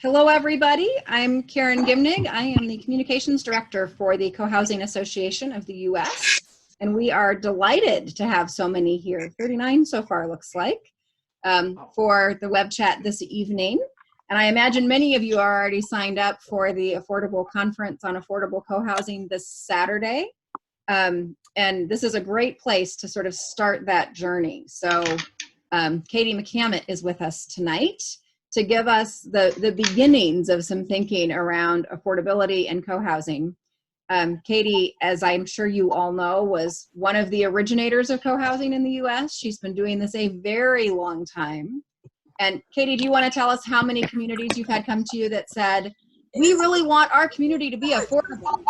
Hello, everybody. I'm Karen Gimnig. I am the Communications Director for the Cohousing Association of the U.S., and we are delighted to have so many here, 39 so far looks like, for the web chat this evening. And I imagine many of you are already signed up for the Affordable Conference on Affordable Cohousing this Saturday. And this is a great place to sort of start that journey. So Katie McCamant is with us tonight to give us the beginnings of some thinking around affordability and co-housing. Katie, as I'm sure you all know, was one of the originators of co-housing in the US. She's been doing this a very long time. And Katie, do you want to tell us how many communities you've had come to you that said, we really want our community to be affordable?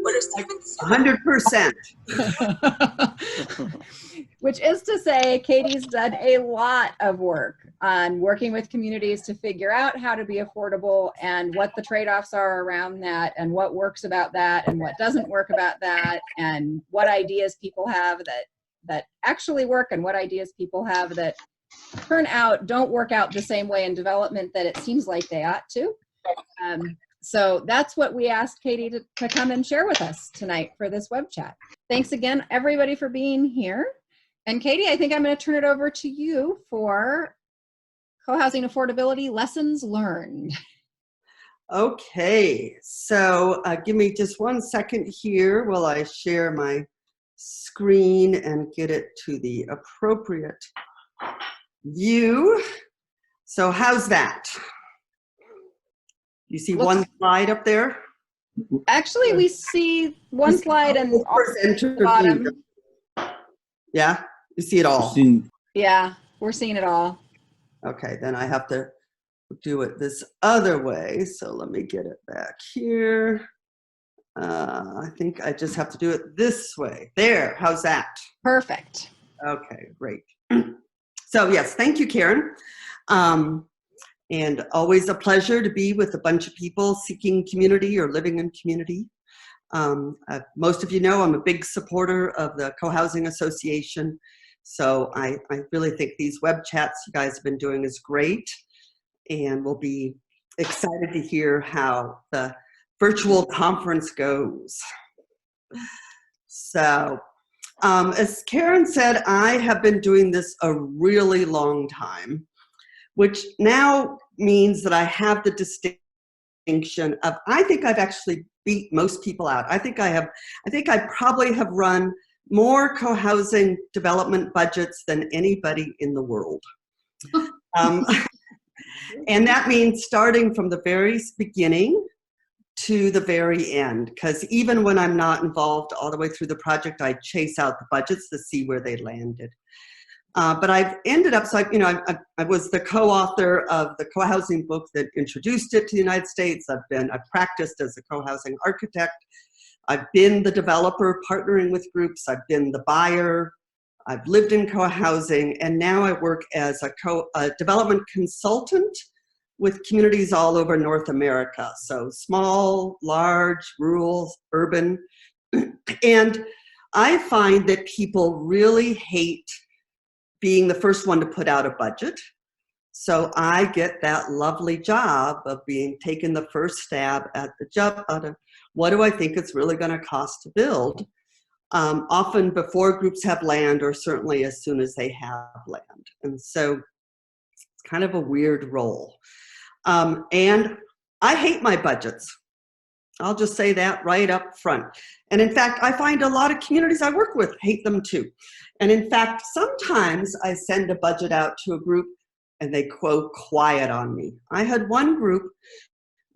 100%. Which is to say, Katie's done a lot of work on working with communities to figure out how to be affordable and what the trade-offs are around that and what works about that and what doesn't work about that and what ideas people have that actually work and what ideas people have that don't work out the same way in development that it seems like they ought to. So that's what we asked Katie to come and share with us tonight for this web chat. Thanks again, everybody, for being here. And Katie, I think I'm going to turn it over to you for co-housing affordability lessons learned. Okay, so give me just 1 second here while I share my screen and get it to the appropriate view. So how's that? You see one slide up there? Actually, we see one slide and the bottom. Yeah, you see it all? Yeah, we're seeing it all. Okay, then I have to do it this other way. So let me get it back here. I think I just have to do it this way. There, how's that? Perfect. Okay, great. So yes, thank you, Karen. And always a pleasure to be with a bunch of people seeking community or living in community. Most of you know I'm a big supporter of the Cohousing Association. So I really think these web chats you guys have been doing is great. And we'll be excited to hear how the virtual conference goes. So as Karen said, I have been doing this a really long time, which now means that I have the distinction of, I think I've actually beat most people out. I think I probably have run more co-housing development budgets than anybody in the world. And that means starting from the very beginning to the very end, because even when I'm not involved all the way through the project, I chase out the budgets to see where they landed. But I've ended up, so I was the co-author of the co-housing book that introduced it to the United States. I've practiced as a co-housing architect. I've been the developer partnering with groups. I've been the buyer. I've lived in co-housing, and now I work as a development consultant with communities all over North America. So small, large, rural, urban. And I find that people really hate being the first one to put out a budget. So I get that lovely job of taking the first stab at the job out of what do I think it's really going to cost to build, often before groups have land or certainly as soon as they have land. And so it's kind of a weird role. And I hate my budgets. I'll just say that right up front. And in fact, I find a lot of communities I work with hate them too. And in fact, sometimes I send a budget out to a group and they quote quiet on me. I had one group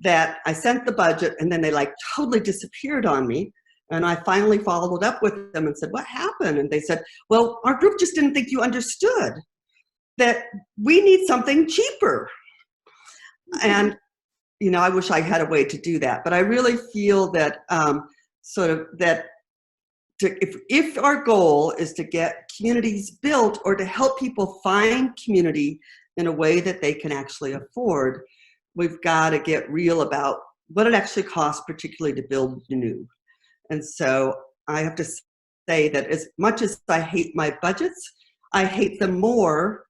that I sent the budget and then they totally disappeared on me. And I finally followed up with them and said, what happened? And they said, well, our group just didn't think you understood that we need something cheaper. And I wish I had a way to do that, but I really feel that if our goal is to get communities built or to help people find community in a way that they can actually afford, we've got to get real about what it actually costs, particularly to build new. And so I have to say that as much as I hate my budgets, I hate them more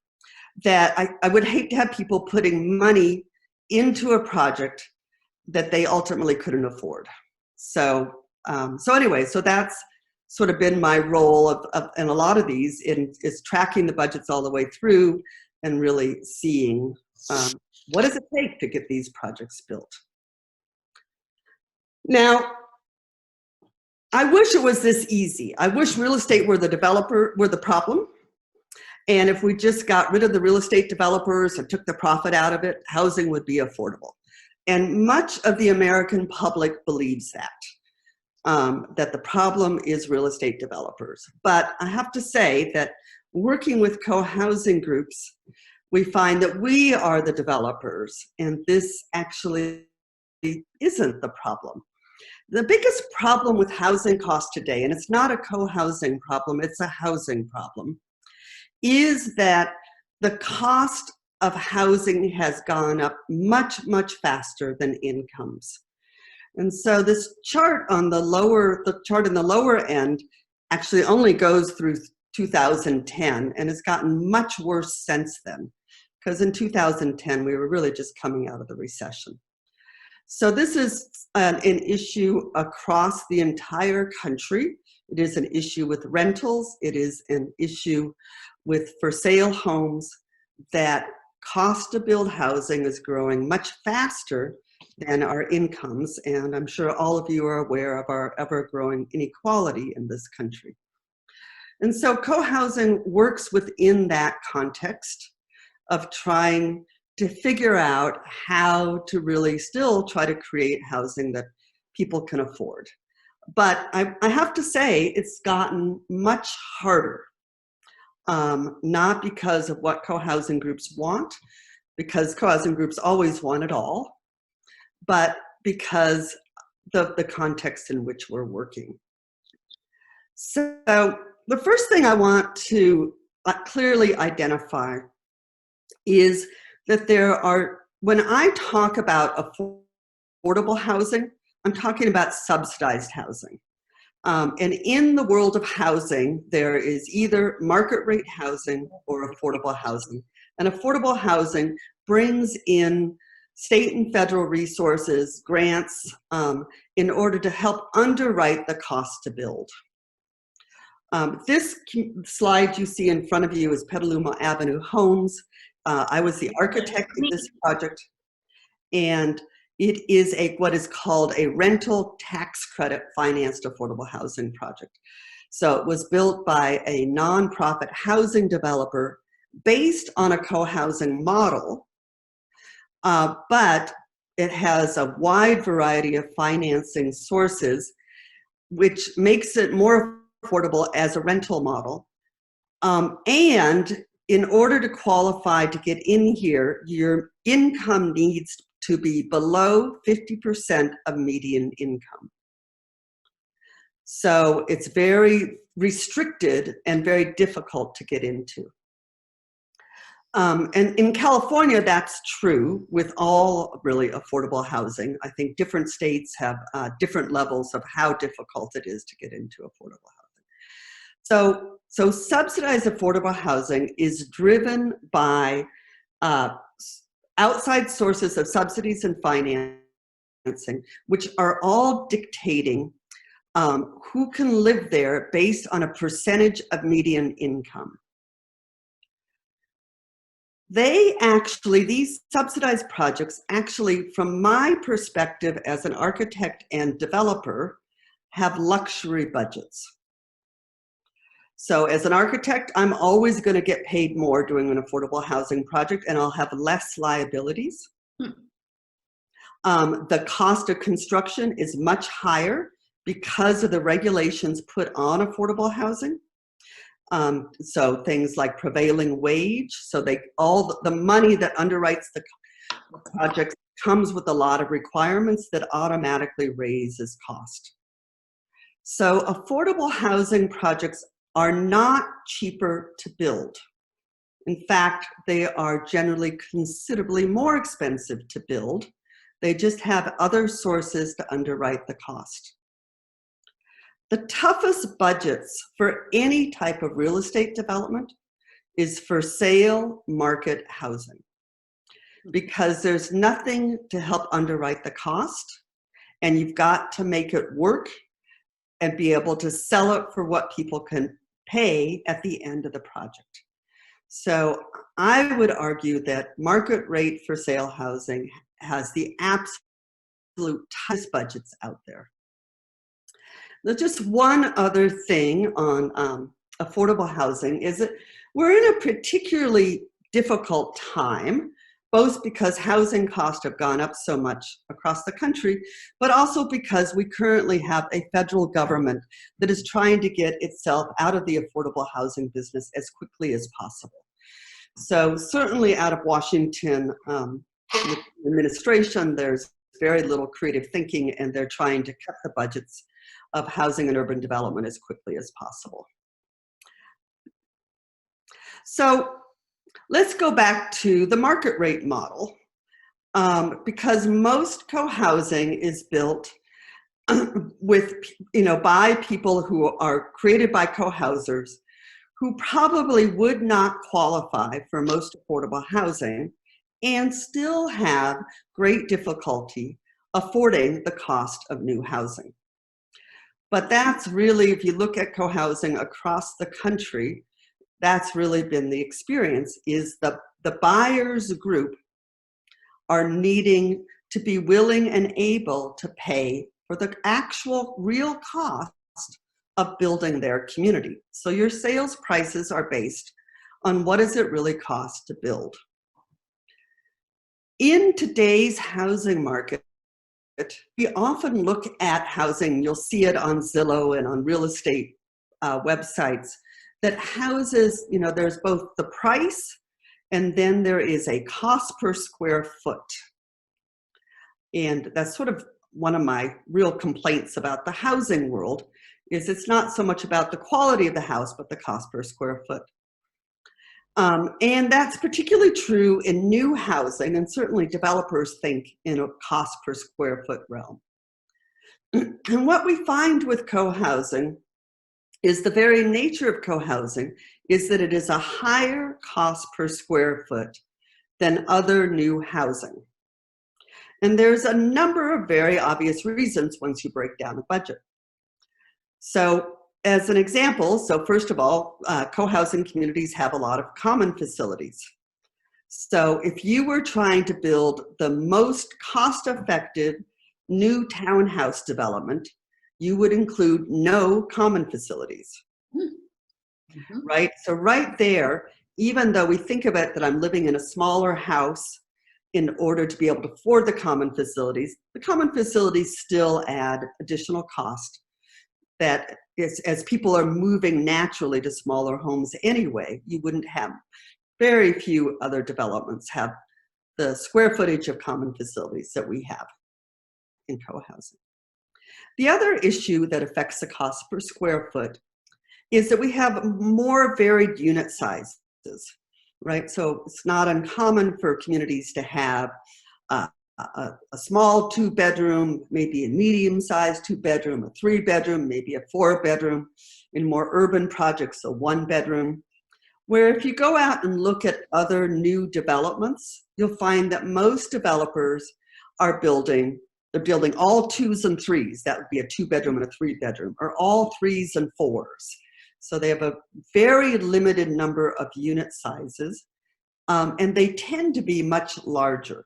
that I would hate to have people putting money into a project that they ultimately couldn't afford. So anyway, so that's sort of been my role in a lot of these is tracking the budgets all the way through and really seeing what does it take to get these projects built. Now, I wish it was this easy. I wish real estate were the problem. And if we just got rid of the real estate developers and took the profit out of it, housing would be affordable. And much of the American public believes that the problem is real estate developers. But I have to say that working with co-housing groups, we find that we are the developers, and this actually isn't the problem. The biggest problem with housing costs today, and it's not a co-housing problem, it's a housing problem, is that the cost of housing has gone up much, much faster than incomes. And so this chart on the chart in the lower end actually only goes through 2010 and has gotten much worse since then, because in 2010 we were really just coming out of the recession. So this is an issue across the entire country. It is an issue with rentals. It is an issue with for sale homes, that cost to build housing is growing much faster than our incomes. And I'm sure all of you are aware of our ever-growing inequality in this country. And so co-housing works within that context of trying to figure out how to really still try to create housing that people can afford. But I have to say it's gotten much harder, not because of what co-housing groups want, because co-housing groups always want it all, but because of the context in which we're working. So the first thing I want to clearly identify is that when I talk about affordable housing, I'm talking about subsidized housing. And in the world of housing, there is either market rate housing or affordable housing. And affordable housing brings in state and federal resources, grants, in order to help underwrite the cost to build. This slide you see in front of you is Petaluma Avenue Homes. I was the architect of this project, and it is what is called a rental tax credit financed affordable housing project. So it was built by a nonprofit housing developer based on a co-housing model, but it has a wide variety of financing sources, which makes it more affordable as a rental model. And in order to qualify to get in here, your income needs to be below 50% of median income. So it's very restricted and very difficult to get into. And in California, that's true with all really affordable housing. I think different states have different levels of how difficult it is to get into affordable housing. So subsidized affordable housing is driven by outside sources of subsidies and financing, which are all dictating who can live there based on a percentage of median income. These subsidized projects actually, from my perspective as an architect and developer, have luxury budgets. So as an architect, I'm always going to get paid more doing an affordable housing project, and I'll have less liabilities. The cost of construction is much higher because of the regulations put on affordable housing. So things like prevailing wage, so all the money that underwrites the project comes with a lot of requirements that automatically raises cost. So affordable housing projects are not cheaper to build. In fact, they are generally considerably more expensive to build. They just have other sources to underwrite the cost. The toughest budgets for any type of real estate development is for sale market housing. because there's nothing to help underwrite the cost, and you've got to make it work and be able to sell it for what people can pay at the end of the project. So I would argue that market rate for sale housing has the absolute tightest budgets out there. There's just one other thing on affordable housing is that we're in a particularly difficult time, both because housing costs have gone up so much across the country, but also because we currently have a federal government that is trying to get itself out of the affordable housing business as quickly as possible. So certainly out of Washington administration, there's very little creative thinking, and they're trying to cut the budgets of housing and urban development as quickly as possible. So let's go back to the market rate model, because most co-housing is built with, by people who are created by co-housers who probably would not qualify for most affordable housing and still have great difficulty affording the cost of new housing. But that's really, if you look at co-housing across the country, that's really been the experience, is the buyers group are needing to be willing and able to pay for the actual real cost of building their community. So your sales prices are based on what does it really cost to build. In today's housing market, we often look at housing, you'll see it on Zillow and on real estate websites, that houses, there's both the price and then there is a cost per square foot. And that's sort of one of my real complaints about the housing world, is it's not so much about the quality of the house, but the cost per square foot. And that's particularly true in new housing, and certainly developers think in a cost per square foot realm. And what we find with co-housing is the very nature of co-housing is that it is a higher cost per square foot than other new housing. And there's a number of very obvious reasons once you break down the budget. So as an example, so first of all, co-housing communities have a lot of common facilities. So if you were trying to build the most cost-effective new townhouse development, you would include no common facilities, right? So right there, even though we think of it that I'm living in a smaller house in order to be able to afford the common facilities still add additional cost that is, as people are moving naturally to smaller homes anyway, you wouldn't have, very few other developments have the square footage of common facilities that we have in co-housing. The other issue that affects the cost per square foot is that we have more varied unit sizes, right? So it's not uncommon for communities to have a small 2-bedroom, maybe a medium-sized 2-bedroom, a 3-bedroom, maybe a 4-bedroom. In more urban projects, a 1-bedroom. Where if you go out and look at other new developments, you'll find that most developers are building, they're building all 2s and 3s. That would be a 2-bedroom and a 3-bedroom, or all 3s and 4s. So they have a very limited number of unit sizes, and they tend to be much larger.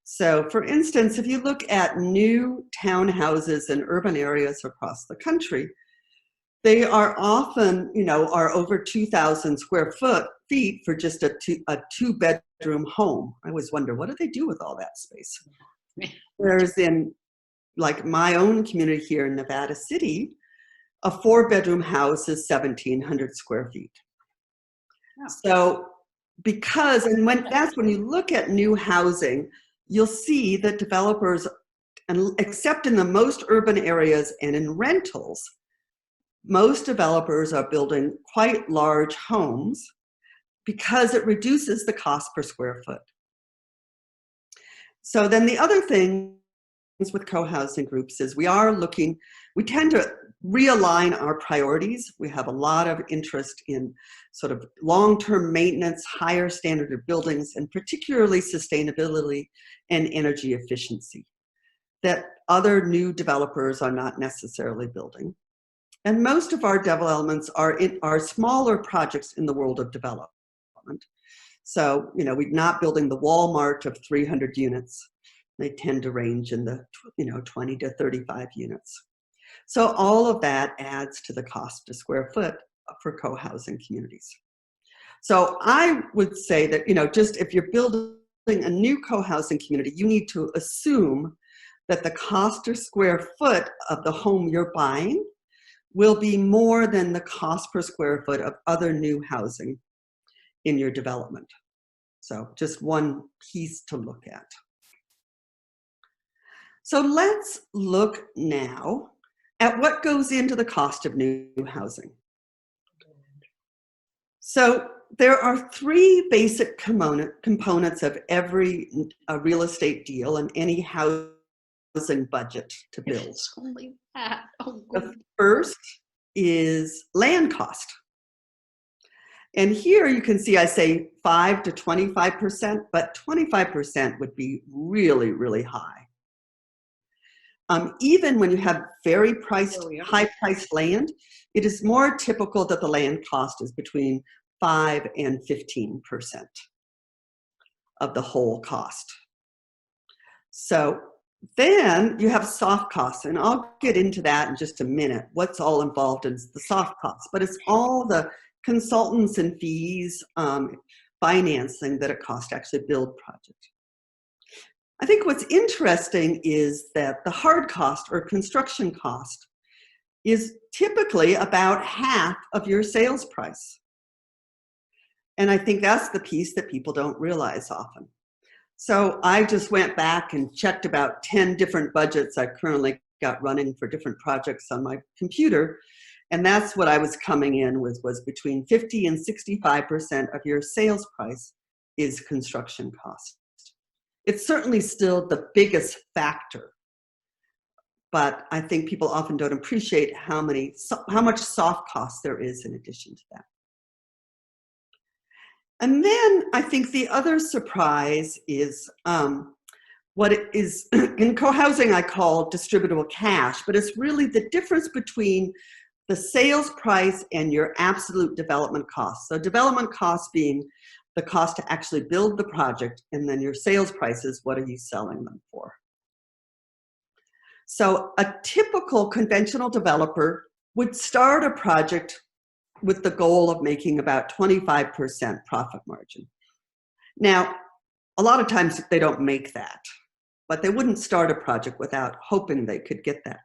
So for instance, if you look at new townhouses in urban areas across the country, they are often, are over 2,000 square feet for just a 2-bedroom home. I always wonder, what do they do with all that space? Whereas in like my own community here in Nevada City, a 4-bedroom house is 1,700 square feet. Oh. So that's when you look at new housing, you'll see that developers, except in the most urban areas and in rentals, most developers are building quite large homes because it reduces the cost per square foot. So then the other thing with co-housing groups is we tend to realign our priorities. We have a lot of interest in sort of long-term maintenance, higher standard of buildings, and particularly sustainability and energy efficiency that other new developers are not necessarily building. And most of our developments are smaller projects in the world of development. So, you know, we're not building the Walmart of 300 units. They tend to range in the, 20 to 35 units. So all of that adds to the cost per square foot for co-housing communities. So I would say that, just if you're building a new co-housing community, you need to assume that the cost per square foot of the home you're buying will be more than the cost per square foot of other new housing in your development. So just one piece to look at. So let's look now at what goes into the cost of new housing. So there are three basic components of every real estate deal and any housing budget to build. It's only that. Oh, the first is land cost. And here you can see I say 5 to 25%, but 25% would be really, really high. Even when you have very high-priced land, it is more typical that the land cost is between 5 and 15% of the whole cost. So then you have soft costs, and I'll get into that in just a minute, what's all involved in the soft costs, but it's all the consultants and fees, financing that it costs to actually build projects. I think what's interesting is that the hard cost or construction cost is typically about half of your sales price. And I think that's the piece that people don't realize often. So I just went back and checked about 10 different budgets I've currently got running for different projects on my computer. And that's what I was coming in with, was between 50 and 65% of your sales price is construction cost. It's certainly still the biggest factor, but I think people often don't appreciate how much soft cost there is in addition to that. And then I think the other surprise is what it is in co-housing I call distributable cash, but it's really the difference between the sales price and your absolute development cost. So development cost being the cost to actually build the project, and then your sales prices, what are you selling them for? So a typical conventional developer would start a project with the goal of making about 25% profit margin. Now, a lot of times they don't make that, but they wouldn't start a project without hoping they could get that.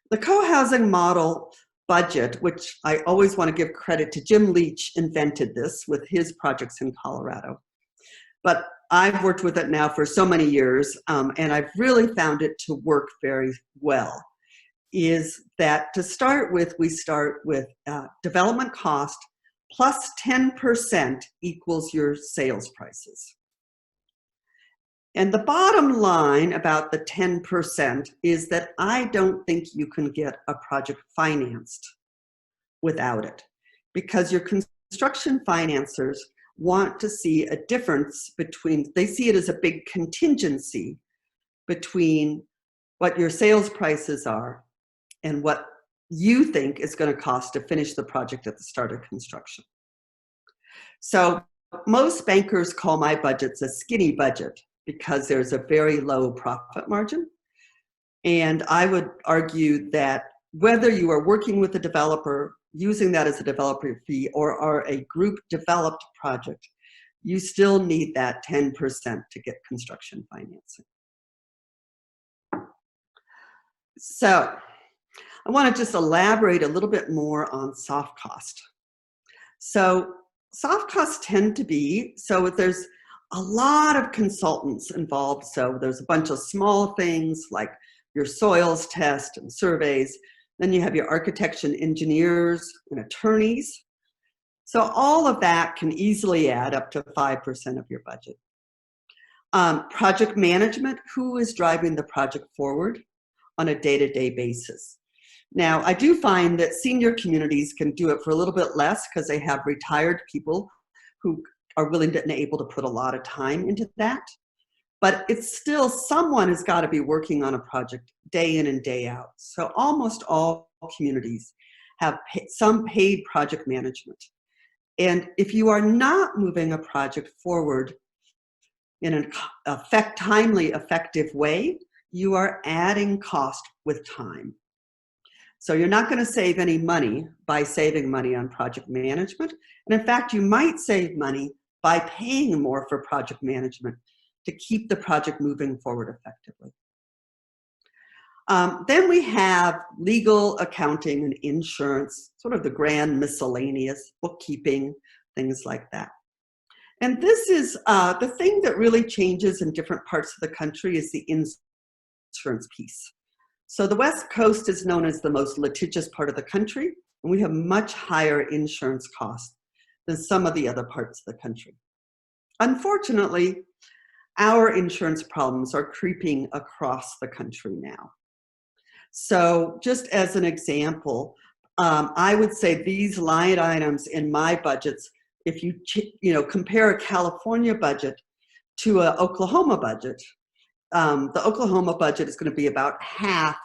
The co-housing model budget, which I always want to give credit to Jim Leach, invented this with his projects in Colorado. But I've worked with it now for so many years, and I've really found it to work very well, is that to start with, we start with development cost plus 10% equals your sales prices. And the bottom line about the 10% is that I don't think you can get a project financed without it, because your construction financiers want to see a difference between, they see it as a big contingency between what your sales prices are and what you think is going to cost to finish the project at the start of construction. So most bankers call my budgets a skinny budget, because there's a very low profit margin. And I would argue that whether you are working with a developer, using that as a developer fee, or are a group developed project, you still need that 10% to get construction financing. So I want to just elaborate a little bit more on soft cost. So soft costs tend to be, so there's a lot of consultants involved. So there's a bunch of small things like your soils test and surveys. Then you have your architects and engineers and attorneys. So all of that can easily add up to 5% of your budget. Project management, who is driving the project forward on a day-to-day basis? Now, I do find that senior communities can do it for a little bit less because they have retired people who are willing and able to put a lot of time into that. But it's still, someone has got to be working on a project day in and day out. So almost all communities have some paid project management. And if you are not moving a project forward in an timely, effective way, you are adding cost with time. So you're not going to save any money by saving money on project management. And in fact, you might save money by paying more for project management to keep the project moving forward effectively. Then we have legal, accounting, and insurance, sort of the grand miscellaneous, bookkeeping, things like that. And this is the thing that really changes in different parts of the country is the insurance piece. So the West Coast is known as the most litigious part of the country, and we have much higher insurance costs than some of the other parts of the country. Unfortunately, our insurance problems are creeping across the country now. So just as an example, I would say these line items in my budgets, if you compare a California budget to an Oklahoma budget, the Oklahoma budget is going to be about half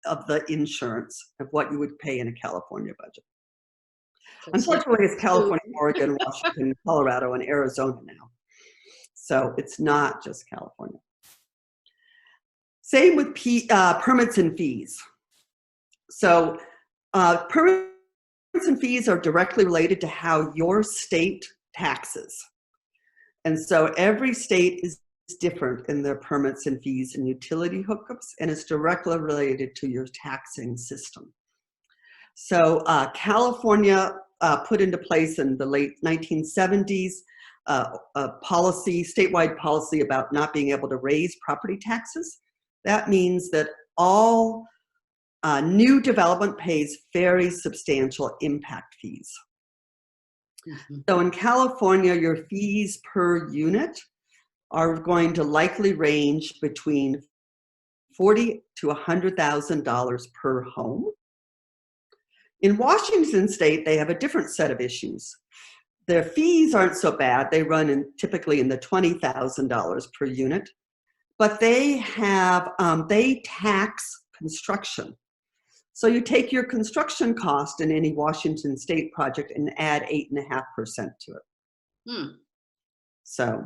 of the insurance of what you would pay in a California budget. Unfortunately, it's California, Oregon, Washington, Colorado, and Arizona now. So it's not just California. Same with permits and fees. So permits and fees are directly related to how your state taxes. And so every state is different in their permits and fees and utility hookups, and it's directly related to your taxing system. So California put into place in the late 1970s a policy, statewide policy about not being able to raise property taxes. That means that all new development pays very substantial impact fees. Mm-hmm. So in California, your fees per unit are going to likely range between $40,000 to $100,000 per home. In Washington state, they have a different set of issues. Their fees aren't so bad. They run typically in the $20,000 per unit, but they tax construction. So you take your construction cost in any Washington state project and add 8.5% to it. So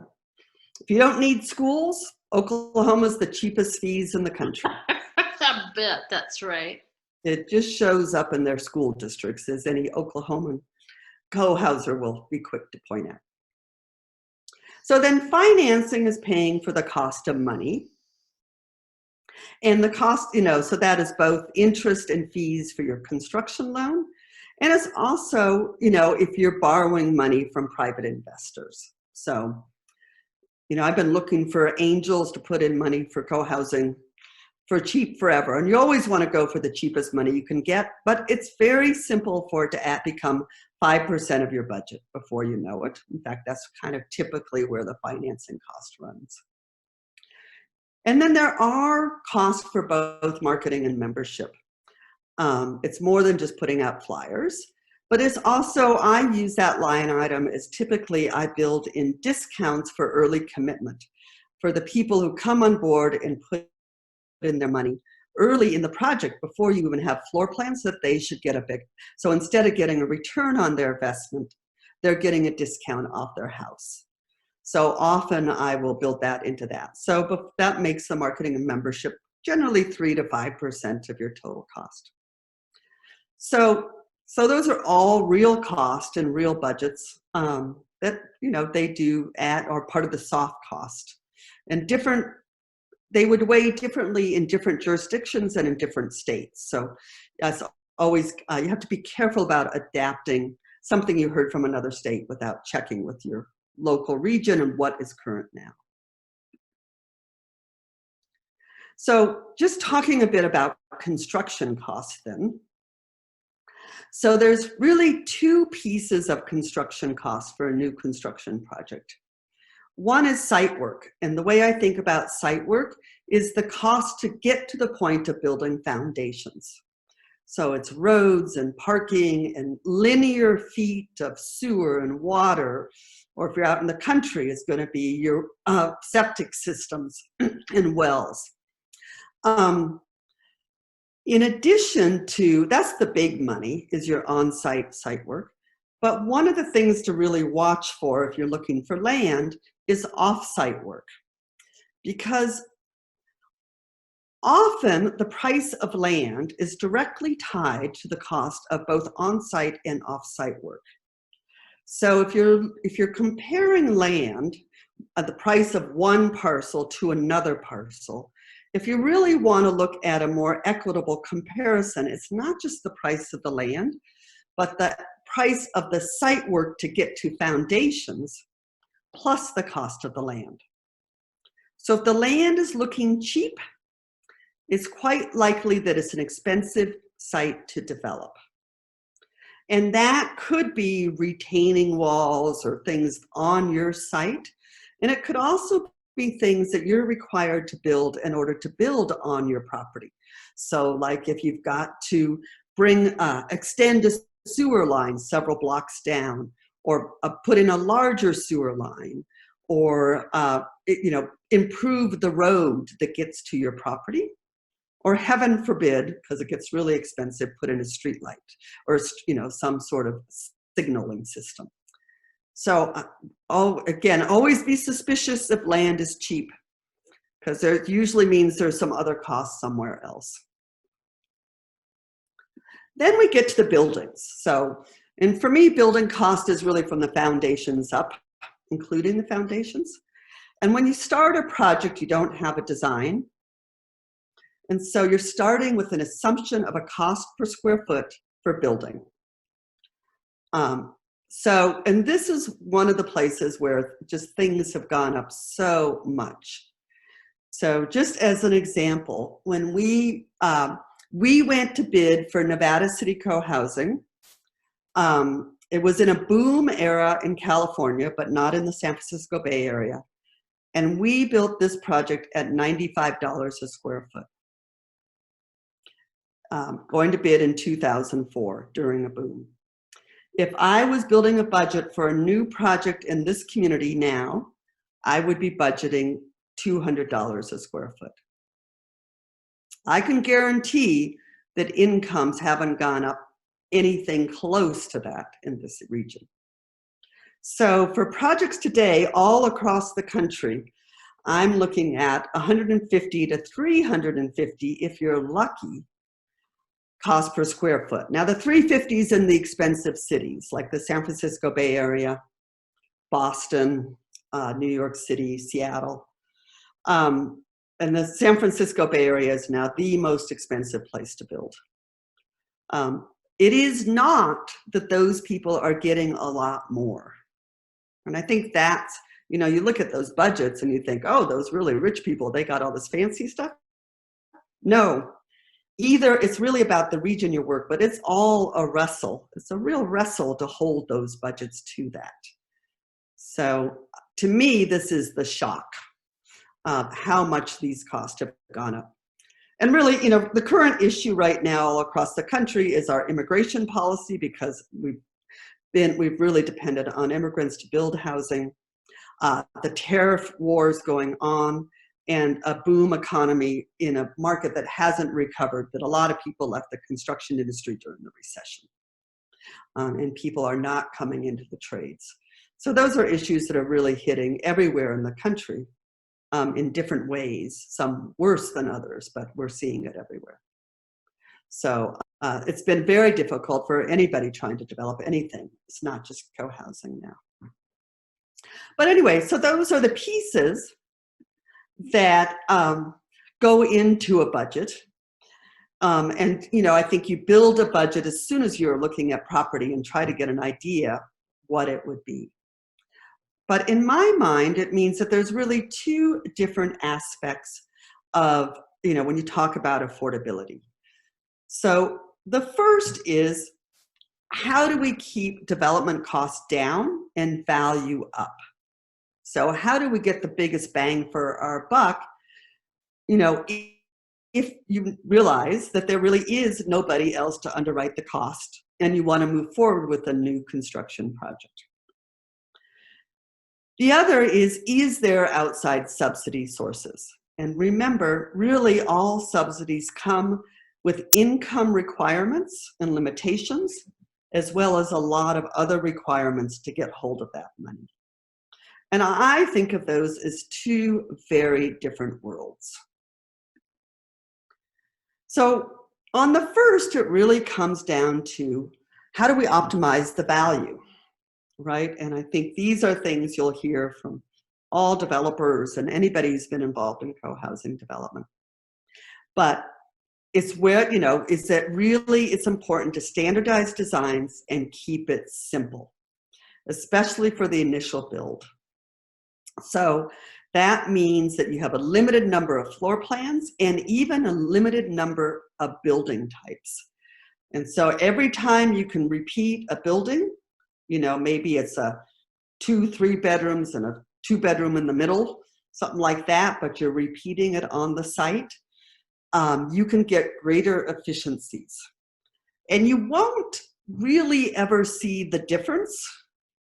if you don't need schools, Oklahoma's the cheapest fees in the country. I bet that's right. It just shows up in their school districts, as any Oklahoman co-houser will be quick to point out. So then financing is paying for the cost of money. And the cost, so that is both interest and fees for your construction loan. And it's also, if you're borrowing money from private investors. So, I've been looking for angels to put in money for co-housing for cheap forever. And you always want to go for the cheapest money you can get, but it's very simple for it to become 5% of your budget before you know it. In fact, that's kind of typically where the financing cost runs. And then there are costs for both marketing and membership. It's more than just putting out flyers, but it's also, I use that line item as typically I build in discounts for early commitment for the people who come on board and put in their money early in the project before you even have floor plans, that they should get a big, so instead of getting a return on their investment, they're getting a discount off their house. So often I will build that into that. So that makes the marketing and membership generally 3 to 5% of your total cost. So those are all real cost and real budgets that they do add, or part of the soft cost. And they would weigh differently in different jurisdictions and in different states. So as always, you have to be careful about adapting something you heard from another state without checking with your local region and what is current now. So just talking a bit about construction costs then. So there's really two pieces of construction costs for a new construction project. One is site work, and the way I think about site work is the cost to get to the point of building foundations. So it's roads and parking and linear feet of sewer and water, or if you're out in the country, it's going to be your septic systems and wells. In addition to, that's the big money, is your on-site site work. But one of the things to really watch for if you're looking for land is off-site work. Because often the price of land is directly tied to the cost of both on-site and off-site work. So if you're comparing land at the price of one parcel to another parcel, if you really want to look at a more equitable comparison, it's not just the price of the land, but the price of the site work to get to foundations, plus the cost of the land. So if the land is looking cheap, it's quite likely that it's an expensive site to develop. And that could be retaining walls or things on your site. And it could also be things that you're required to build in order to build on your property. So like if you've got to extend a sewer line several blocks down, or put in a larger sewer line, or improve the road that gets to your property, or heaven forbid, because it gets really expensive, put in a street light or some sort of signaling system. So again, always be suspicious if land is cheap, because it usually means there's some other cost somewhere else. Then we get to the buildings. And for me, building cost is really from the foundations up, including the foundations. And when you start a project, you don't have a design. And so you're starting with an assumption of a cost per square foot for building. And this is one of the places where just things have gone up so much. So just as an example, when we went to bid for Nevada City Cohousing, it was in a boom era in California, but not in the San Francisco Bay Area. And we built this project at $95 a square foot. Going to bid in 2004 during a boom. If I was building a budget for a new project in this community now, I would be budgeting $200 a square foot. I can guarantee that incomes haven't gone up anything close to that in this region. So for projects today all across the country, I'm looking at 150 to 350 if you're lucky cost per square foot. Now the 350s in the expensive cities like the San Francisco Bay Area, Boston, New York City, Seattle. And the San Francisco Bay Area is now the most expensive place to build. It is not that those people are getting a lot more. And I think that's, you look at those budgets and you think, oh, those really rich people, they got all this fancy stuff. No, either it's really about the region you work, but it's all a wrestle. It's a real wrestle to hold those budgets to that. So to me, this is the shock of how much these costs have gone up. And really, the current issue right now all across the country is our immigration policy, because we've really depended on immigrants to build housing, the tariff wars going on, and a boom economy in a market that hasn't recovered, that a lot of people left the construction industry during the recession. And people are not coming into the trades. So those are issues that are really hitting everywhere in the country in different ways, some worse than others, but we're seeing it everywhere. So it's been very difficult for anybody trying to develop anything. It's not just co-housing now. But anyway, so those are the pieces that go into a budget. And I think you build a budget as soon as you're looking at property and try to get an idea what it would be. But in my mind, it means that there's really two different aspects of, when you talk about affordability. So the first is, how do we keep development costs down and value up? So how do we get the biggest bang for our buck, if you realize that there really is nobody else to underwrite the cost and you want to move forward with a new construction project. The other is there outside subsidy sources? And remember, really all subsidies come with income requirements and limitations, as well as a lot of other requirements to get hold of that money. And I think of those as two very different worlds. So on the first, it really comes down to how do we optimize the value, right? And I think these are things you'll hear from all developers and anybody who's been involved in co-housing development. But it's where, is that really it's important to standardize designs and keep it simple, especially for the initial build. So that means that you have a limited number of floor plans and even a limited number of building types. And so every time you can repeat a building, maybe it's a 2-3 bedrooms and a 2-bedroom in the middle, something like that, but you're repeating it on the site, you can get greater efficiencies. And you won't really ever see the difference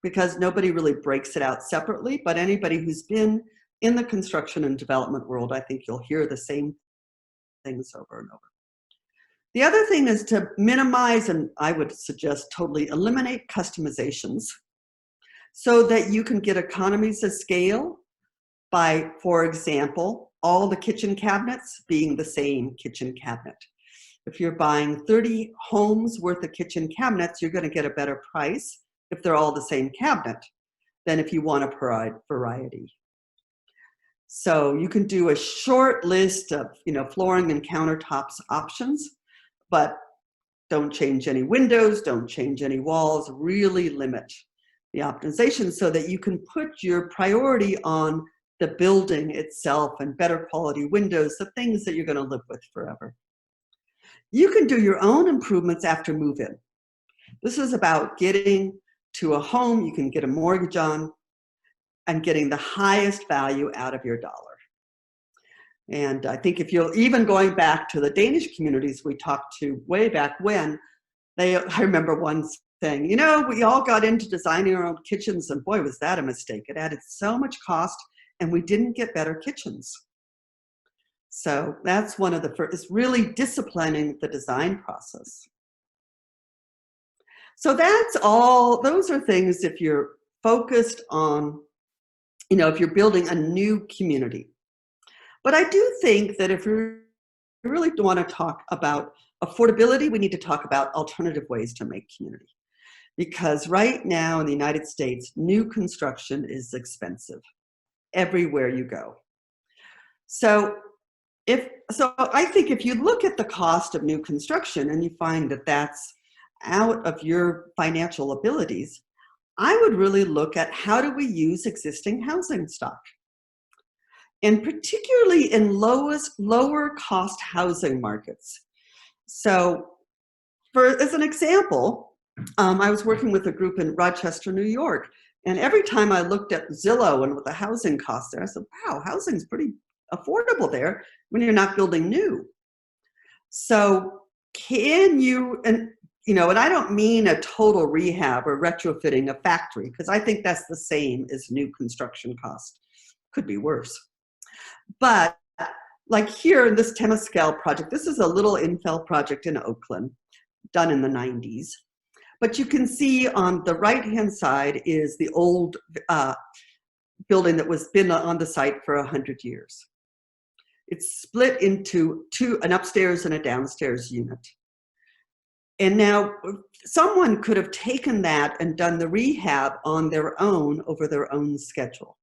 because nobody really breaks it out separately, but anybody who's been in the construction and development world, I think you'll hear the same things over and over. The other thing is to minimize, and I would suggest totally eliminate customizations so that you can get economies of scale by, for example, all the kitchen cabinets being the same kitchen cabinet. If you're buying 30 homes worth of kitchen cabinets, you're going to get a better price if they're all the same cabinet than if you want to provide variety. So you can do a short list of, flooring and countertops options, but don't change any windows, don't change any walls, really limit the optimization so that you can put your priority on the building itself and better quality windows, the things that you're going to live with forever. You can do your own improvements after move-in. This is about getting to a home you can get a mortgage on and getting the highest value out of your dollar. And I think if you're even going back to the Danish communities we talked to way back when, I remember one saying, we all got into designing our own kitchens and boy, was that a mistake. It added so much cost and we didn't get better kitchens. So that's one of the first, is really disciplining the design process. So that's all, those are things if you're focused on, if you're building a new community. But I do think that if we really want to talk about affordability, we need to talk about alternative ways to make community. Because right now in the United States, new construction is expensive everywhere you go. So I think if you look at the cost of new construction and you find that that's out of your financial abilities, I would really look at how do we use existing housing stock? And particularly in lower cost housing markets. So as an example, I was working with a group in Rochester, New York, and every time I looked at Zillow and what the housing costs there, I said, wow, housing's pretty affordable there when you're not building new. So can you, and I don't mean a total rehab or retrofitting a factory, because I think that's the same as new construction cost. Could be worse. But like here in this Temescal project, this is a little infill project in Oakland, done in the 90s. But you can see on the right-hand side is the old building that was been on the site for 100 years. It's split into an upstairs and a downstairs unit. And now someone could have taken that and done the rehab on their own over their own schedule.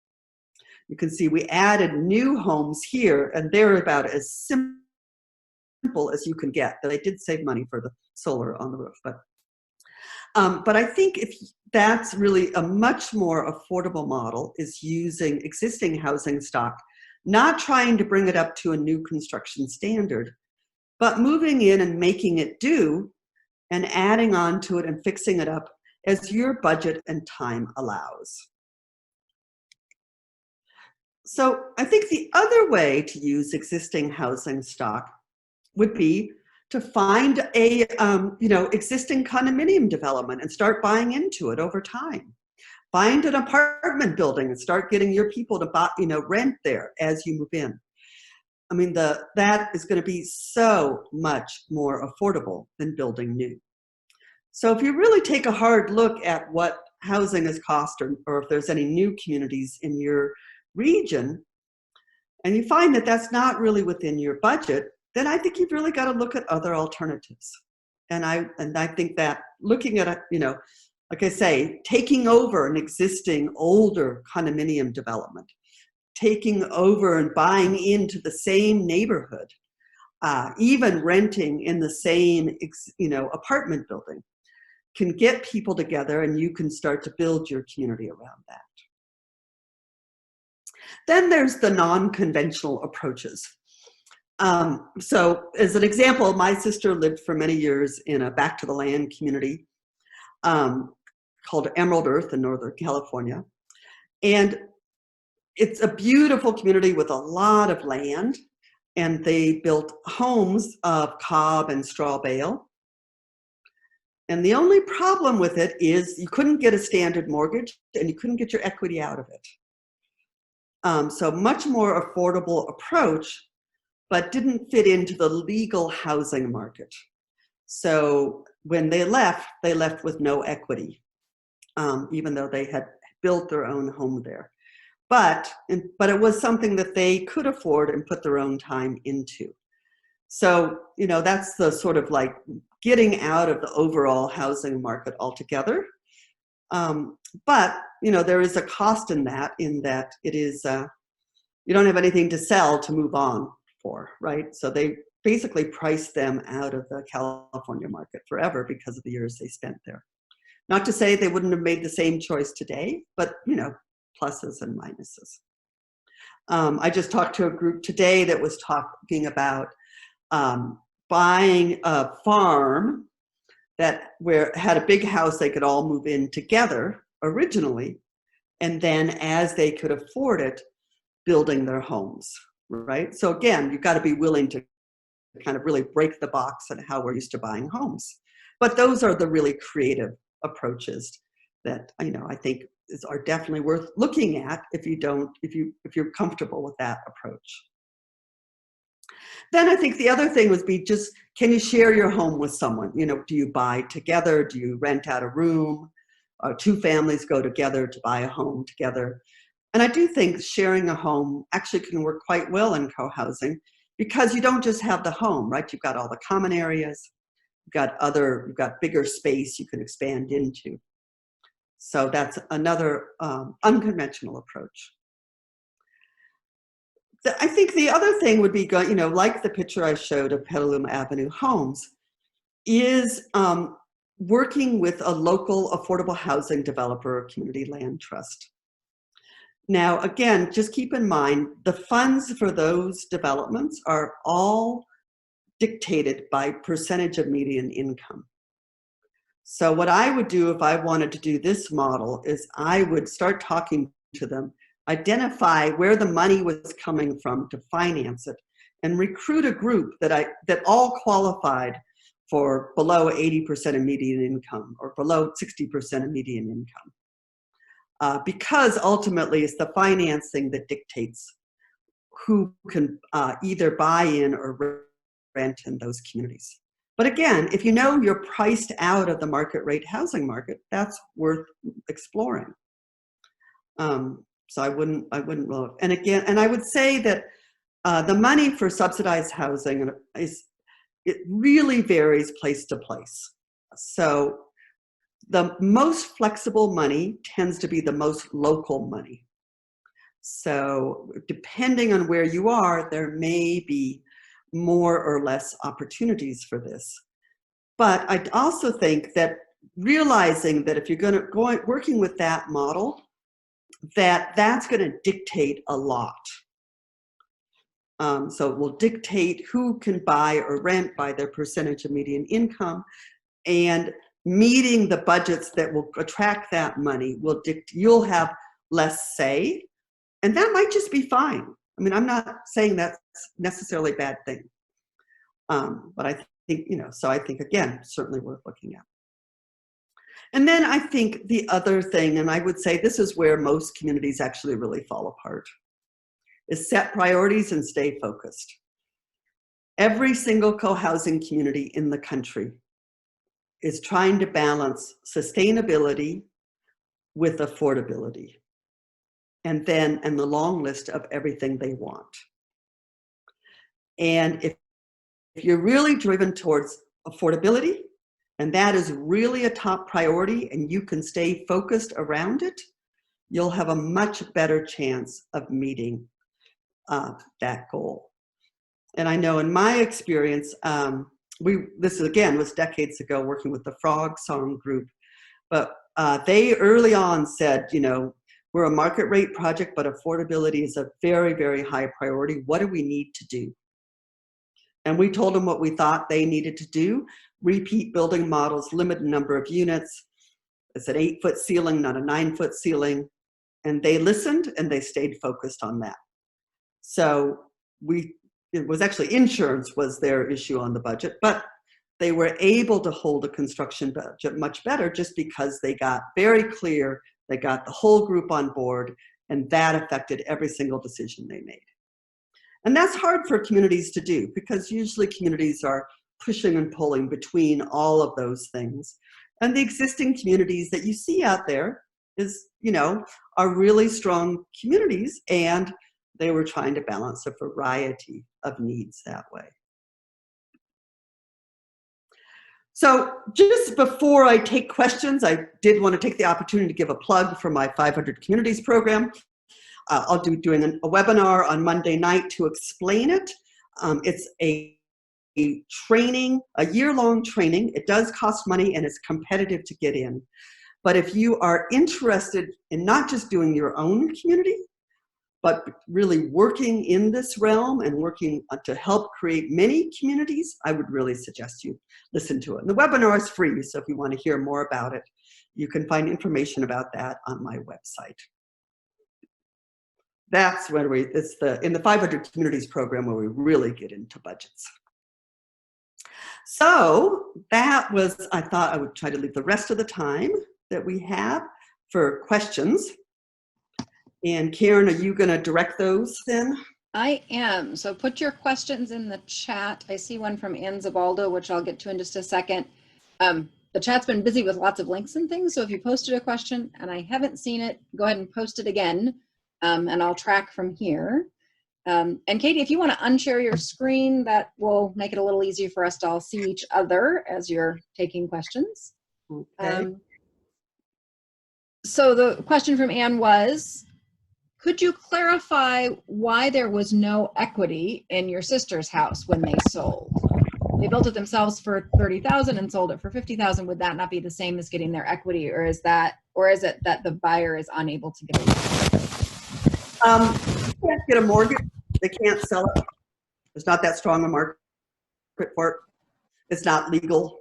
You can see we added new homes here, and they're about as simple as you can get. They did save money for the solar on the roof, but I think if that's really a much more affordable model is using existing housing stock, not trying to bring it up to a new construction standard, but moving in and making it do and adding on to it and fixing it up as your budget and time allows. So I think the other way to use existing housing stock would be to find a existing condominium development and start buying into it over time. Find an apartment building and start getting your people to buy, rent there as you move in. I mean, that is going to be so much more affordable than building new. So if you really take a hard look at what housing has cost, or if there's any new communities in your region, and you find that that's not really within your budget, then I think you've really got to look at other alternatives. And I think that looking at like I say, taking over an existing older condominium development, taking over and buying into the same neighborhood, even renting in the same apartment building, can get people together, and you can start to build your community around that. Then there's the non-conventional approaches. So as an example, my sister lived for many years in a back to the land community called Emerald Earth in Northern California. And it's a beautiful community with a lot of land. And they built homes of cob and straw bale. And the only problem with it is you couldn't get a standard mortgage and you couldn't get your equity out of it. So much more affordable approach, but didn't fit into the legal housing market. So when they left with no equity, even though they had built their own home there. But it was something that they could afford and put their own time into. So, that's the sort of like getting out of the overall housing market altogether. But, there is a cost in that it is, you don't have anything to sell to move on for, right? So they basically priced them out of the California market forever because of the years they spent there. Not to say they wouldn't have made the same choice today, but, pluses and minuses. I just talked to a group today that was talking about buying a farm where had a big house they could all move in together originally, and then as they could afford it, building their homes, right? So again, you've got to be willing to kind of really break the box on how we're used to buying homes. But those are the really creative approaches that I think are definitely worth looking at if you're comfortable with that approach. Then I think the other thing would be just, can you share your home with someone? Do you buy together? Do you rent out a room? Two families go together to buy a home together. And I do think sharing a home actually can work quite well in co-housing, because you don't just have the home, right? You've got all the common areas, you've got bigger space you can expand into. So that's another unconventional approach. I think the other thing would be, like the picture I showed of Petaluma Avenue Homes, is working with a local affordable housing developer or community land trust. Now, again, just keep in mind, the funds for those developments are all dictated by percentage of median income. So what I would do if I wanted to do this model is I would start talking to them, identify where the money was coming from to finance it, and recruit a group that all qualified for below 80% of median income or below 60% of median income. Because ultimately it's the financing that dictates who can either buy in or rent in those communities. But again, if you're priced out of the market rate housing market, that's worth exploring. So I wouldn't look. And again, and I would say that the money for subsidized housing it really varies place to place. So the most flexible money tends to be the most local money. So depending on where you are, there may be more or less opportunities for this. But I also think that realizing that if you're working with that model, that's going to dictate a lot. So it will dictate who can buy or rent by their percentage of median income, and meeting the budgets that will attract that money will you'll have less say, and that might just be fine. I mean, I'm not saying that's necessarily a bad thing. But I think, so I think, again, certainly worth looking at. And then I think the other thing, and I would say this is where most communities actually really fall apart, is set priorities and stay focused. Every single co-housing community in the country is trying to balance sustainability with affordability, and the long list of everything they want. And if you're really driven towards affordability, and that is really a top priority, and you can stay focused around it, you'll have a much better chance of meeting that goal. And I know in my experience, this again was decades ago working with the Frog Song group, but they early on said, we're a market rate project, but affordability is a very, very high priority. What do we need to do? And we told them what we thought they needed to do: repeat building models, limited number of units. It's an 8-foot ceiling, not a 9-foot ceiling. And they listened and they stayed focused on that. So it was actually insurance was their issue on the budget, but they were able to hold a construction budget much better just because they got very clear, they got the whole group on board, and that affected every single decision they made. And that's hard for communities to do, because usually communities are pushing and pulling between all of those things. And the existing communities that you see out there are really strong communities, and they were trying to balance a variety of needs that way. So just before I take questions, I did want to take the opportunity to give a plug for my 500 Communities program. I'll be doing a webinar on Monday night to explain it. It's a training, a year-long training. It does cost money and it's competitive to get in. But if you are interested in not just doing your own community, but really working in this realm and working to help create many communities, I would really suggest you listen to it. And the webinar is free, so if you want to hear more about it, you can find information about that on my website. That's where it's in the 500 Communities program where we really get into budgets. So that was, I thought I would try to leave the rest of the time that we have for questions. And Karen, are you going to direct those then? I am. So put your questions in the chat. I see one from Ann Zabaldo, which I'll get to in just a second. The chat's been busy with lots of links and things. So if you posted a question and I haven't seen it, go ahead and post it again, and I'll track from here. And Katie, if you want to unshare your screen, that will make it a little easier for us to all see each other as you're taking questions. Okay. So the question from Ann was, could you clarify why there was no equity in your sister's house when they sold? They built it themselves for $30,000 and sold it for $50,000. Would that not be the same as getting their equity, or is it that the buyer is unable to get a mortgage? They can't get a mortgage. They can't sell it. There's not that strong a market for it. It's not legal.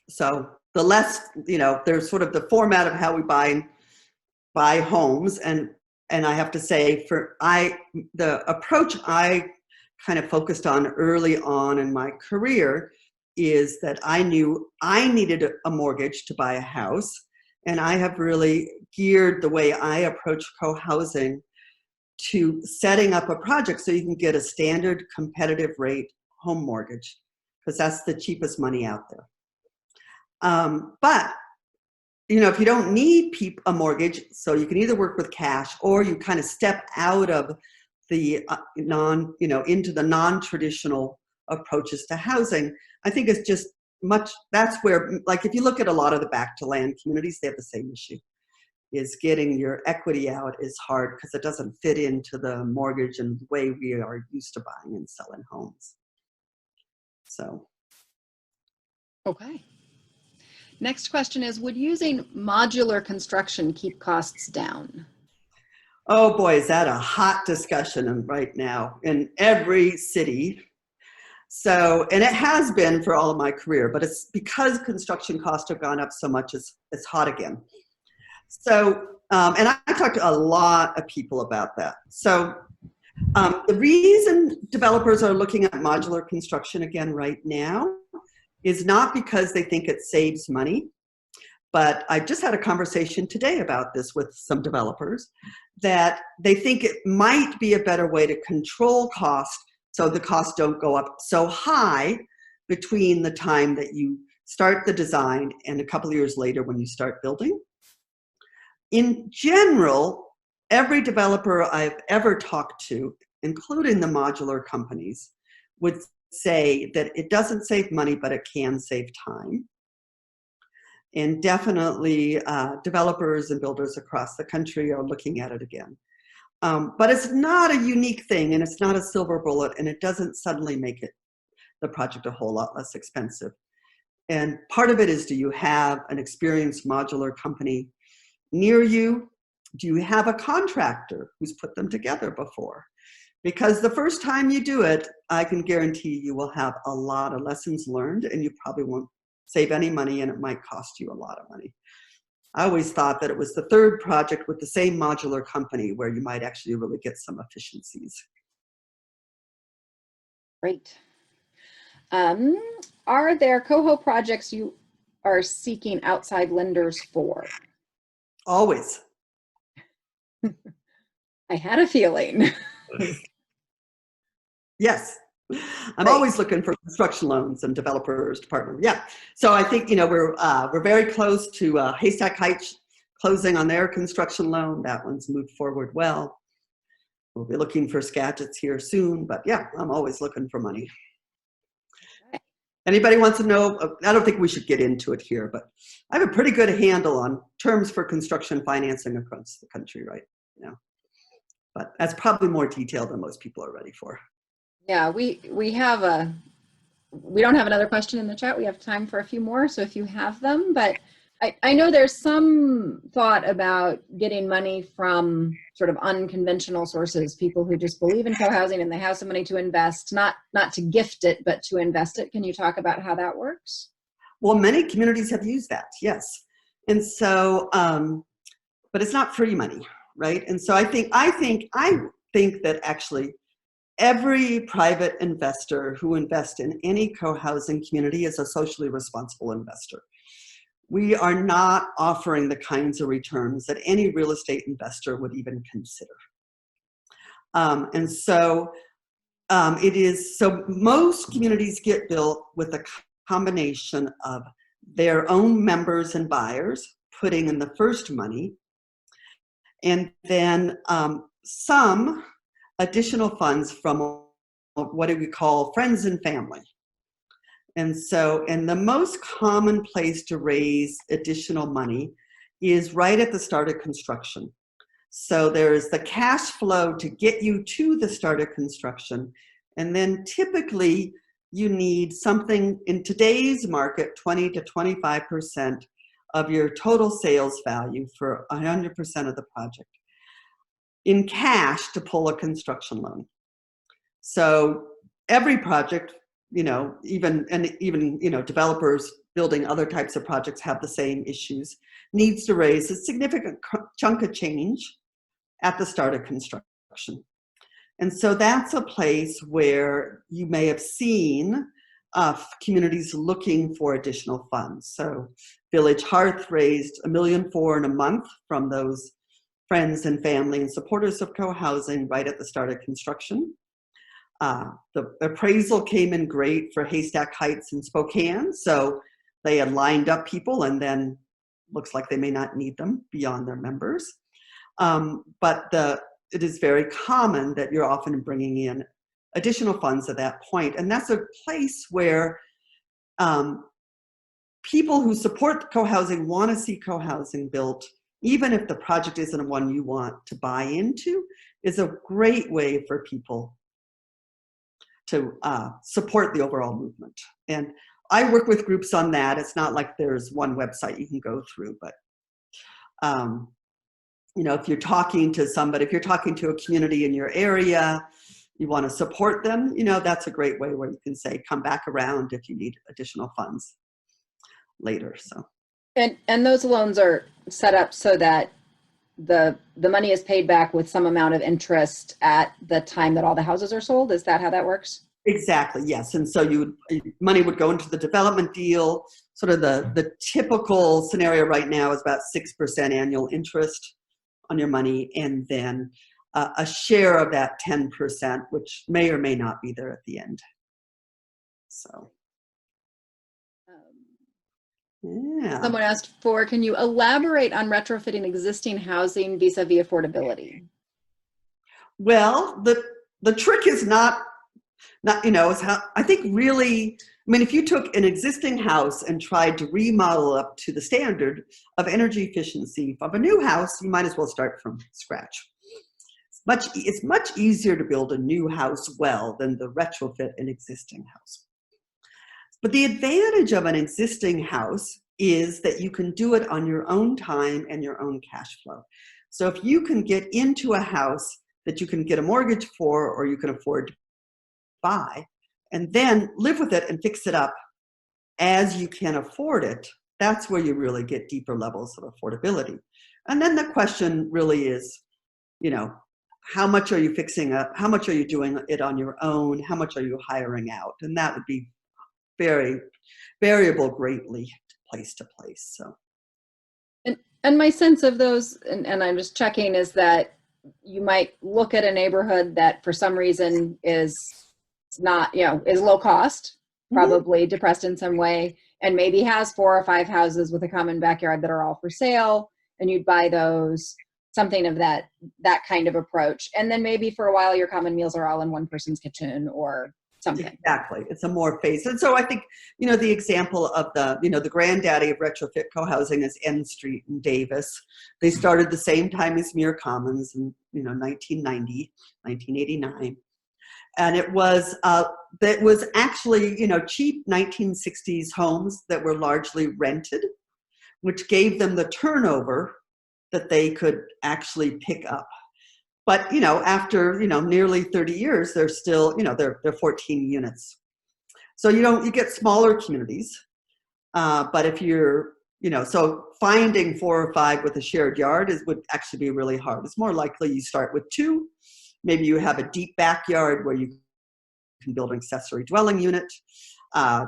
So the less, there's sort of the format of how we buy homes, and I have to say, the approach I kind of focused on early on in my career is that I knew I needed a mortgage to buy a house, and I have really geared the way I approach co-housing to setting up a project so you can get a standard competitive rate home mortgage, because that's the cheapest money out there. But if you don't need a mortgage, so you can either work with cash or you kind of step out of the into the non-traditional approaches to housing. I think it's just that's where, like, if you look at a lot of the back to land communities, they have the same issue. Is getting your equity out is hard because it doesn't fit into the mortgage and the way we are used to buying and selling homes. So. Okay. Next question is, would using modular construction keep costs down? Oh boy, is that a hot discussion right now in every city. So, and it has been for all of my career, but it's because construction costs have gone up so much, it's hot again. So, and I talked to a lot of people about that. So The reason developers are looking at modular construction again right now is not because they think it saves money, but I just had a conversation today about this with some developers, that they think it might be a better way to control cost so the costs don't go up so high between the time that you start the design and a couple of years later when you start building. In general, every developer I've ever talked to, including the modular companies, would say that it doesn't save money, but it can save time. And definitely developers and builders across the country are looking at it again. But it's not a unique thing, and it's not a silver bullet, and it doesn't suddenly make the project a whole lot less expensive. And part of it is, do you have an experienced modular company near you? Do you have a contractor who's put them together before? Because the first time you do it, I can guarantee you will have a lot of lessons learned, and you probably won't save any money, and it might cost you a lot of money. I always thought that it was the third project with the same modular company where you might actually really get some efficiencies. Great. Are there coho projects you are seeking outside lenders for? Always. I had a feeling. Yes. I'm Right. always looking for construction loans and developers to partner. Yeah. So I think, you know, we're very close to Haystack Heights closing on their construction loan. That one's moved forward well. We'll be looking for Skagits here soon, but yeah, I'm always looking for money. Okay. Anybody wants to know? I don't think we should get into it here, but I have a pretty good handle on terms for construction financing across the country right now. But that's probably more detailed than most people are ready for. Yeah, we don't have another question in the chat. We have time for a few more, so if you have them, but I know there's some thought about getting money from sort of unconventional sources, people who just believe in co-housing and they have some money to invest, not to gift it, but to invest it. Can you talk about how that works? Well, many communities have used that, yes. And so, but it's not free money, right? And so I think that actually every private investor who invests in any co-housing community is a socially responsible investor. We are not offering the kinds of returns that any real estate investor would even consider. And so most communities get built with a combination of their own members and buyers putting in the first money, and then some additional funds from what do we call friends and family. And the most common place to raise additional money is right at the start of construction. So there's the cash flow to get you to the start of construction. And then typically you need something in today's market, 20 to 25% of your total sales value for 100% of the project in cash to pull a construction loan. So every project, you know, even developers building other types of projects have the same issues, needs to raise a significant chunk of change at the start of construction. And so that's a place where you may have seen communities looking for additional funds. So Village Hearth raised $1.4 million in a month from those friends and family and supporters of co-housing right at the start of construction. The appraisal came in great for Haystack Heights and Spokane, so they had lined up people, and then looks like they may not need them beyond their members. But it is very common that you're often bringing in additional funds at that point, and that's a place where people who support co-housing want to see co-housing built, even if the project isn't one you want to buy into, is a great way for people to support the overall movement. And I work with groups on that. It's not like there's one website you can go through, but you know, if you're talking to somebody, if you're talking to a community in your area, you want to support them, you know, that's a great way where you can say, come back around if you need additional funds later. So. And those loans are set up so that the money is paid back with some amount of interest at the time that all the houses are sold. Is that how that works? Exactly, yes. And so money would go into the development deal. Sort of the typical scenario right now is about 6% annual interest on your money, and then a share of that 10%, which may or may not be there at the end. So, yeah. Someone asked can you elaborate on retrofitting existing housing vis-a-vis affordability? Well, the trick is not, is how, I think really, I mean, if you took an existing house and tried to remodel up to the standard of energy efficiency of a new house, you might as well start from scratch. It's much easier to build a new house well than to retrofit an existing house. But the advantage of an existing house is that you can do it on your own time and your own cash flow. So if you can get into a house that you can get a mortgage for or you can afford to buy, and then live with it and fix it up as you can afford it, that's where you really get deeper levels of affordability. And then the question really is, how much are you fixing up? How much are you doing it on your own? How much are you hiring out? And that would be very variable greatly place to place. So, and my sense of those, and I'm just checking, is that you might look at a neighborhood that for some reason is not, is low cost, probably depressed in some way, and maybe has 4 or 5 houses with a common backyard that are all for sale, and you'd buy those, something of that kind of approach. And then maybe for a while your common meals are all in one person's kitchen or something. Exactly. It's a more phase. And so I think, the example of the granddaddy of retrofit co-housing is N Street in Davis. They started the same time as Muir Commons in, 1990, 1989. And it was actually, cheap 1960s homes that were largely rented, which gave them the turnover that they could actually pick up. But, after, nearly 30 years, they're still, they're 14 units. So you get smaller communities. But if you're, so finding 4 or 5 with a shared yard would actually be really hard. It's more likely you start with 2. Maybe you have a deep backyard where you can build an accessory dwelling unit.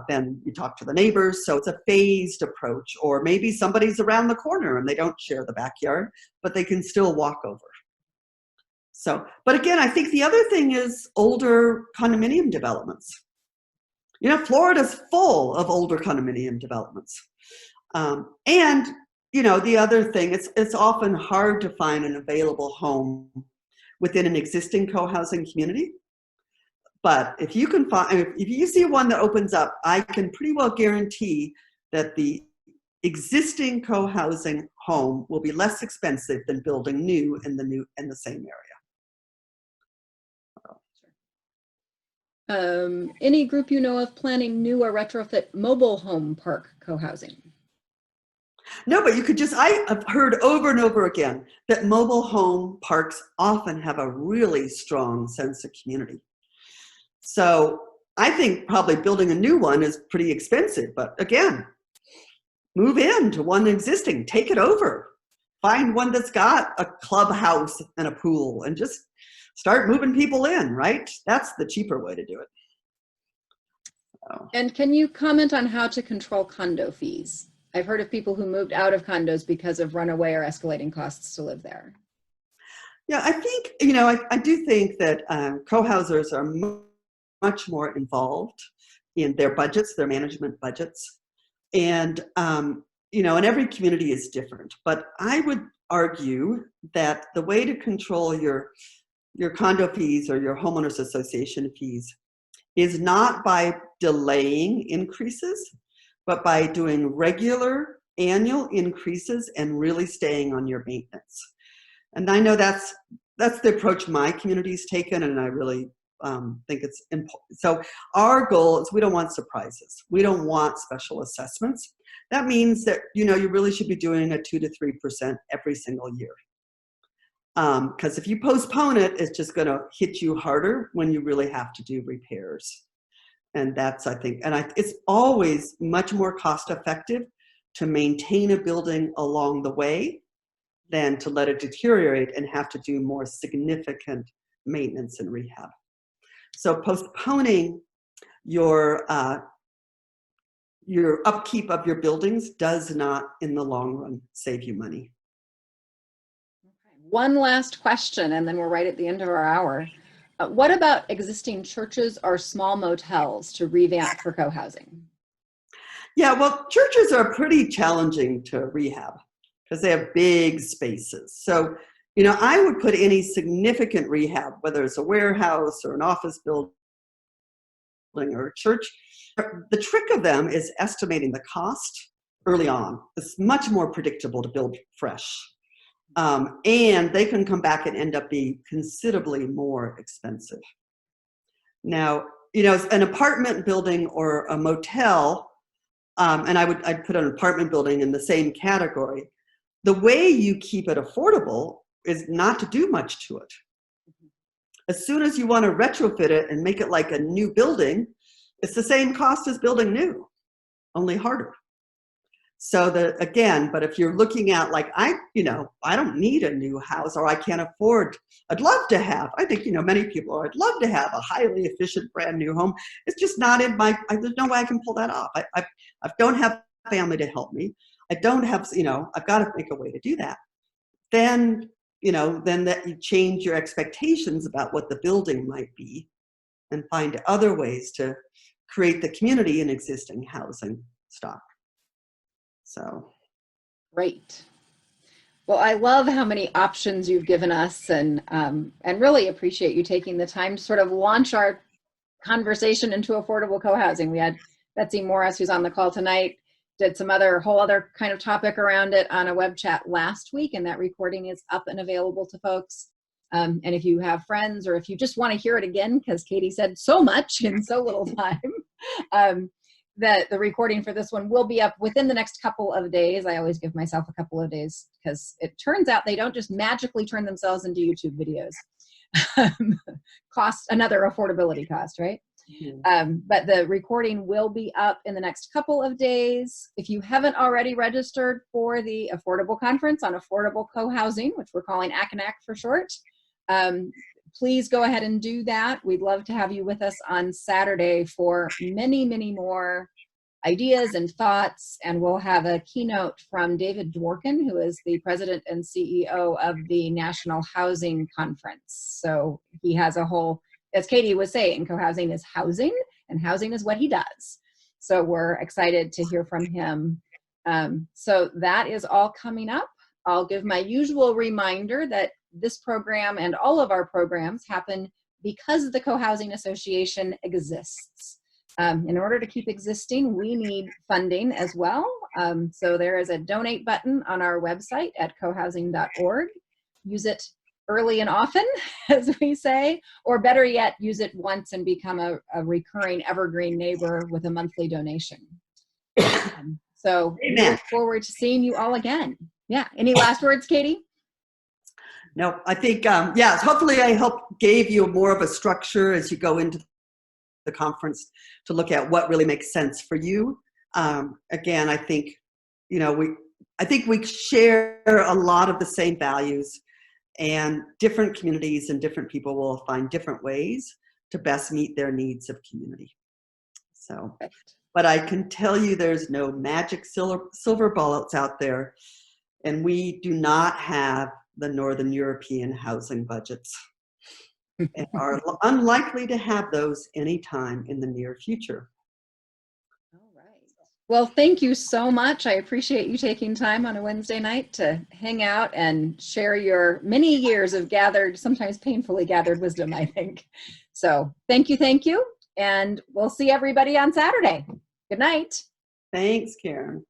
Then you talk to the neighbors. So it's a phased approach. Or maybe somebody's around the corner and they don't share the backyard, but they can still walk over. So, but again, I think the other thing is older condominium developments. Florida's full of older condominium developments. And, the other thing, it's often hard to find an available home within an existing co-housing community. But if you can if you see one that opens up, I can pretty well guarantee that the existing co-housing home will be less expensive than building new in the same area. Any group of planning new or retrofit mobile home park co-housing? No, but I have heard over and over again that mobile home parks often have a really strong sense of community. So I think probably building a new one is pretty expensive, but again, move into one existing, take it over, find one that's got a clubhouse and a pool and just start moving people in, right? That's the cheaper way to do it. So. And can you comment on how to control condo fees? I've heard of people who moved out of condos because of runaway or escalating costs to live there. Yeah, I think, I do think that co-housers are much more involved in their budgets, their management budgets. And, and every community is different. But I would argue that the way to control your condo fees or your homeowners association fees is not by delaying increases, but by doing regular annual increases and really staying on your maintenance. And I know that's the approach my community's taken, and I really think it's important. So our goal is we don't want surprises. We don't want special assessments. That means that, you really should be doing a 2 to 3% every single year. Because if you postpone it, it's just going to hit you harder when you really have to do repairs. And that's, I think, it's always much more cost effective to maintain a building along the way than to let it deteriorate and have to do more significant maintenance and rehab. So postponing your upkeep of your buildings does not, in the long run, save you money. One last question, and then we're right at the end of our hour. What about existing churches or small motels to revamp for co-housing? Yeah, well, churches are pretty challenging to rehab because they have big spaces. So, I would put any significant rehab, whether it's a warehouse or an office building or a church. The trick of them is estimating the cost early on. It's much more predictable to build fresh. And they can come back and end up being considerably more expensive. Now, an apartment building or a motel, and I'd put an apartment building in the same category. The way you keep it affordable is not to do much to it. As soon as you want to retrofit it and make it like a new building, it's the same cost as building new, only harder. So but if you're looking at like, I don't need a new house, or I can't afford, I'd love to have, I think, many people are, I'd love to have a highly efficient brand new home. It's just not in there's no way I can pull that off. I don't have family to help me. I don't have, I've got to make a way to do that. Then that you change your expectations about what the building might be and find other ways to create the community in existing housing stock. So. Great. Well, I love how many options you've given us, and really appreciate you taking the time to sort of launch our conversation into affordable co-housing. We had Betsy Morris, who's on the call tonight, did some whole other kind of topic around it on a web chat last week, and that recording is up and available to folks. And if you have friends, or if you just want to hear it again, because Katie said so much in so little time, that the recording for this one will be up within the next couple of days. I always give myself a couple of days because it turns out they don't just magically turn themselves into YouTube videos. Cost, another affordability cost, right? Mm-hmm. But the recording will be up in the next couple of days. If you haven't already registered for the Affordable Conference on Affordable Co-Housing, which we're calling ACANAC for short, please go ahead and do that. We'd love to have you with us on Saturday for many, many more ideas and thoughts. And we'll have a keynote from David Dworkin, who is the president and CEO of the National Housing Conference. So he has a whole, as Katie was saying, co-housing is housing, and housing is what he does. So we're excited to hear from him. So that is all coming up. I'll give my usual reminder that this program and all of our programs happen because the Cohousing Association exists. In order to keep existing, we need funding as well. So there is a donate button on our website at cohousing.org. Use it early and often, as we say, or better yet, use it once and become a recurring evergreen neighbor with a monthly donation. So we look forward to seeing you all again. Yeah. Any last words, Katie? No, I think, hopefully I gave you more of a structure as you go into the conference to look at what really makes sense for you. Again, I think, we share a lot of the same values, and different communities and different people will find different ways to best meet their needs of community. So, but I can tell you there's no magic silver bullets out there, and we do not have the Northern European housing budgets and are unlikely to have those anytime in the near future. All right. Well, thank you so much. I appreciate you taking time on a Wednesday night to hang out and share your many years of gathered, sometimes painfully gathered wisdom, I think. So thank you. And we'll see everybody on Saturday. Good night. Thanks, Karen.